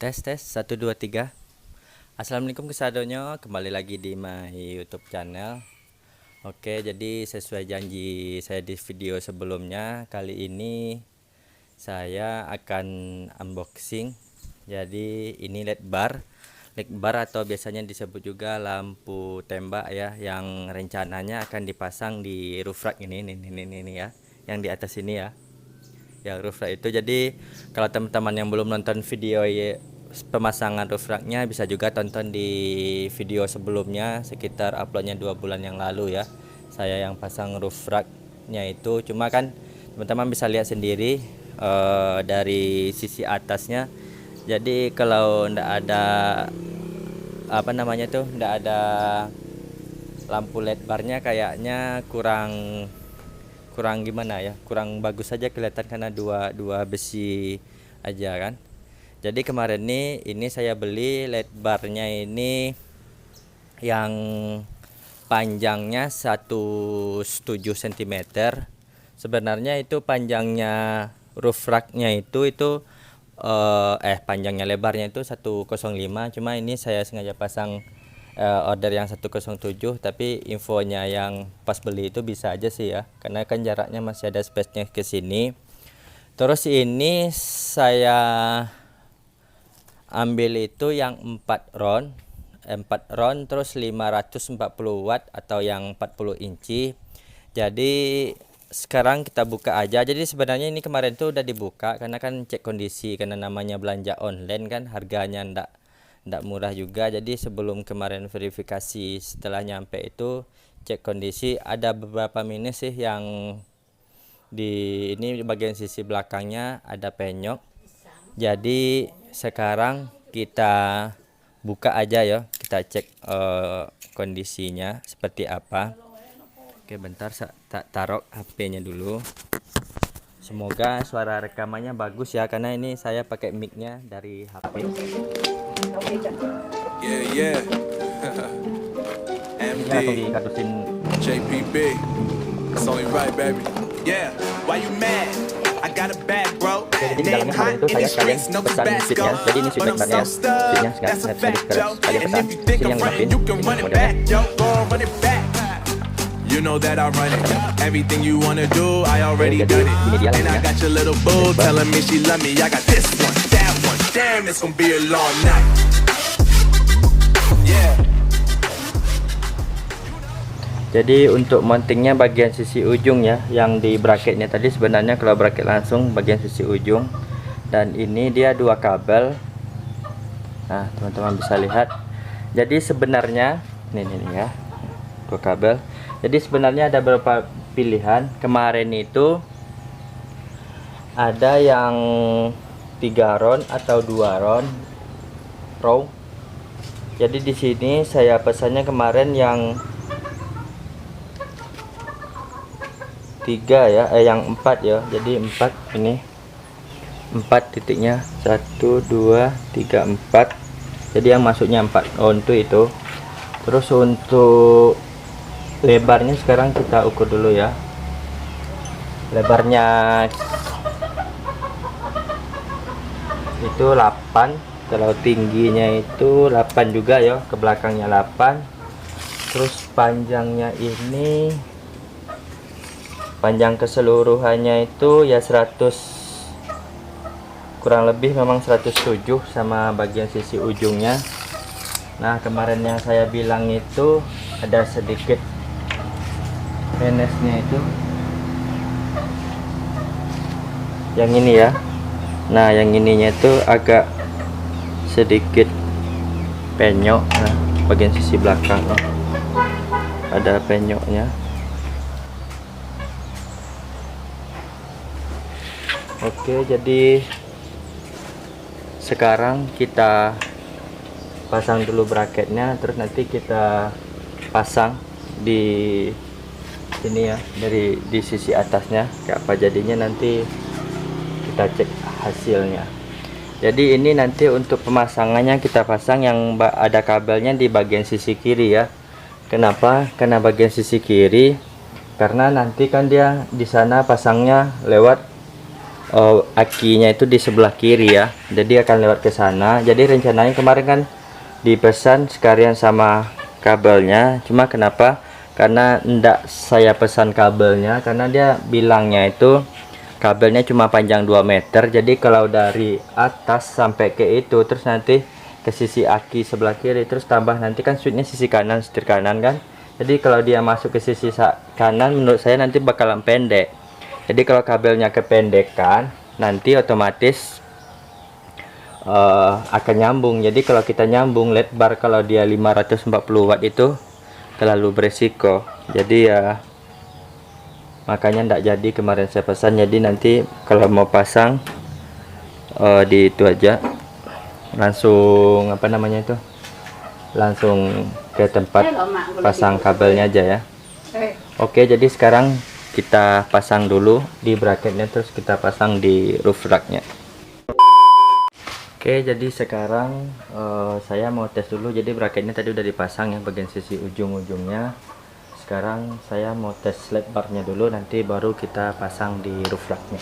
Tes tes 1 2 3. Assalamualaikum kesadonyo, kembali lagi di my YouTube channel. Oke, jadi sesuai janji saya di video sebelumnya, kali ini saya akan unboxing. Jadi ini LED bar atau biasanya disebut juga lampu tembak ya, yang rencananya akan dipasang di roof rack ini ya, yang di atas ini ya roof rack itu. Jadi kalau teman-teman yang belum nonton video pemasangan roof racknya, bisa juga tonton di video sebelumnya, sekitar uploadnya 2 bulan yang lalu ya. Saya yang pasang roof racknya itu, cuma kan teman-teman bisa lihat sendiri dari sisi atasnya. Jadi kalau ndak ada ndak ada lampu LED barnya, kayaknya kurang gimana ya, kurang bagus saja kelihatan karena dua besi aja kan. Jadi kemarin ini saya beli LED barnya ini yang panjangnya 1,7 cm. Sebenarnya itu panjangnya roof racknya itu panjangnya lebarnya itu 105, cuma ini saya sengaja pasang order yang 107, tapi infonya yang pas beli itu bisa aja sih ya, karena kan jaraknya masih ada space-nya ke sini. Terus ini saya ambil itu yang 4 round terus 540 watt atau yang 40 inci. Jadi sekarang kita buka aja. Jadi sebenarnya ini kemarin tuh udah dibuka karena kan cek kondisi, karena namanya belanja online kan harganya ndak murah juga. Jadi sebelum kemarin verifikasi, setelah nyampe itu cek kondisi, ada beberapa minus sih. Yang di bagian sisi belakangnya ada penyok. Jadi sekarang kita buka aja ya, kita cek kondisinya seperti apa. Oke, bentar tak taruh HP-nya dulu. Semoga suara rekamannya bagus ya, karena ini saya pakai mic-nya dari HP. Yeah. Ini langsung dikatusin. JPB. It's only right, baby. Yeah, why you mad? I got a bag, bro. Jadi di dalamnya kemarin itu saya sekalian pesan seatnya. Jadi ini seat backnya, seatnya sekalian pesan seat yang rapin, modelnya. You know that I run it. Everything you wanna do, I already done it. And I got your little boo telling me she love me. I got this one, that one. Damn, it's gonna be a long night. Yeah. Jadi untuk mountingnya bagian sisi ujung ya, yang di bracketnya tadi sebenarnya kalau bracket langsung bagian sisi ujung. Dan ini dia 2 kabel. Nah, teman-teman bisa lihat. Jadi sebenarnya ini ya, 2 kabel. Jadi sebenarnya ada beberapa pilihan. Kemarin itu ada yang 3 round atau 2 round row. Jadi di sini saya pesannya kemarin yang 3 ya, yang 4 ya. Jadi 4 ini 4 titiknya 1 2 3 4. Jadi yang masuknya 4 untuk itu. Terus untuk lebarnya sekarang kita ukur dulu ya. Lebarnya itu 8, kalau tingginya itu 8 juga ya, ke belakangnya 8. Terus panjangnya ini, panjang keseluruhannya itu ya 100, kurang lebih memang 107 sama bagian sisi ujungnya. Nah, kemarin yang saya bilang itu ada sedikit penesnya itu yang ini ya. Nah, yang ininya itu agak sedikit penyok. Nah, bagian sisi belakang ada penyoknya. Oke, jadi sekarang kita pasang dulu bracketnya, terus nanti kita pasang di sini ya, di sisi atasnya kayak apa jadinya, nanti kita cek hasilnya. Jadi ini nanti untuk pemasangannya kita pasang yang ada kabelnya di bagian sisi kiri ya. Kenapa? Karena bagian sisi kiri, karena nanti kan dia di sana pasangnya lewat akinya itu di sebelah kiri ya, jadi akan lewat ke sana. Jadi rencananya kemarin kan dipesan sekalian sama kabelnya, cuma kenapa, karena ndak saya pesan kabelnya karena dia bilangnya itu kabelnya cuma panjang 2 meter. Jadi kalau dari atas sampai ke itu, terus nanti ke sisi aki sebelah kiri, terus tambah nanti kan switchnya sisi kanan, setir kanan kan. Jadi kalau dia masuk ke sisi kanan, menurut saya nanti bakalan pendek. Jadi kalau kabelnya kependekan, nanti otomatis akan nyambung. Jadi kalau kita nyambung LED bar, kalau dia 540 watt itu terlalu beresiko. Jadi ya makanya ndak jadi kemarin saya pesan. Jadi nanti kalau mau pasang di itu aja, langsung apa namanya itu, langsung ke tempat pasang kabelnya aja ya. Oke, jadi sekarang kita pasang dulu di bracketnya, terus kita pasang di roof racknya. Oke, jadi sekarang saya mau tes dulu. Jadi bracketnya tadi udah dipasang ya, bagian sisi ujung-ujungnya. Sekarang saya mau tes LED barnya dulu, nanti baru kita pasang di roof racknya.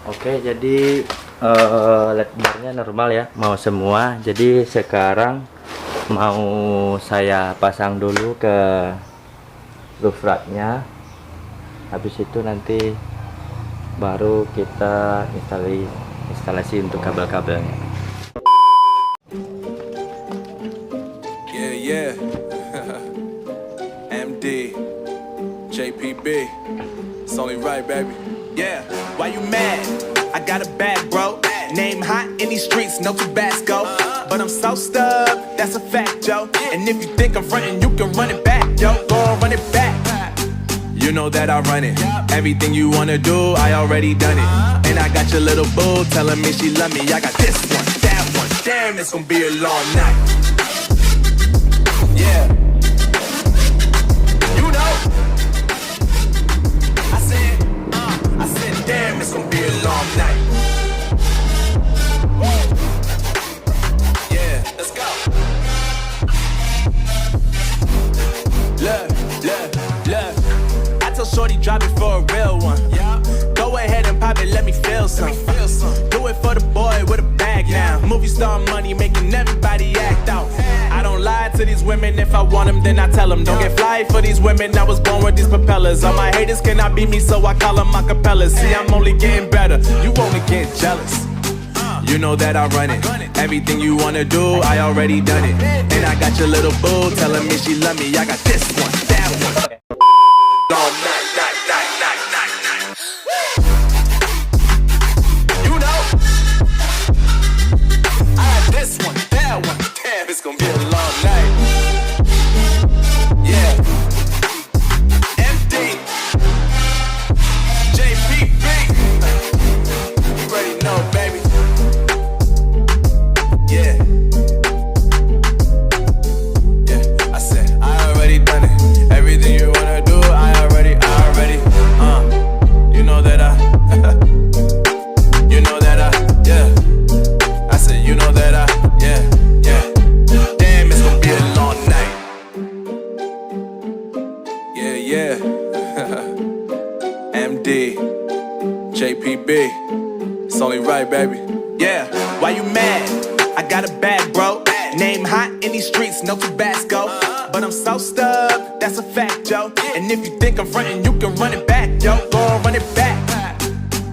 Oke, jadi LED barnya normal ya, mau semua. Jadi sekarang mau saya pasang dulu ke roof racknya. Habis itu nanti baru kita instalasi untuk kabel-kabelnya. Yeah. MD, JPB, it's only right, baby. Yeah, why you mad? I got a bag, bro. Name hot in these streets, no Tabasco. But I'm so stubbed, that's a fact, yo. And if you think I'm frontin', you can run it back, yo. Go on, run it back. You know that I run it. Everything you wanna do, I already done it. And I got your little boo telling me she love me. I got this one, that one. Damn, it's gonna be a long night. Yeah. You know. I said, damn, it's gonna be a long night. Yeah, let's go. Look. I tell Shorty drop it for a real one. Yeah. Go ahead and pop it, let me feel some. Do it for the boy with a bag now. Movie star money making everybody act out. I don't lie to these women, if I want them then I tell them. Don't get fly for these women, I was born with these propellers. All my haters cannot beat me, so I call them acapellas. See, I'm only getting better, you only get jealous. You know that I run it. Everything you wanna do, I already done it. And I got your little boo telling me she love me. I got this one, that one. All night. You know, I got this one, that one. Damn, it's gonna be a long night. Yeah. MD, JPB. You already know, baby. Yeah. I said I already done it. Everything you wanna do, I already. You know that you know that yeah. I said you know that yeah. Damn, it's gonna be a long night. Yeah. MD, JPB, it's only right, baby. Yeah, why you mad? I got a bag, bro. Name hot in these streets, no Tabasco. But I'm so stubbed, that's a fact, yo. And if you think I'm frontin', you can run it back, yo. Go on, run it back.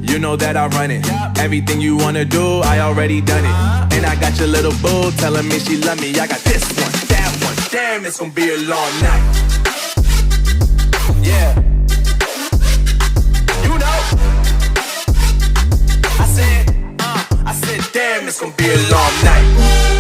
You know that I run it. Everything you wanna do, I already done it. And I got your little boo telling me she love me. I got this one, that one. Damn, it's gonna be a long night. Yeah. You know. I said, damn, it's gonna be a long night.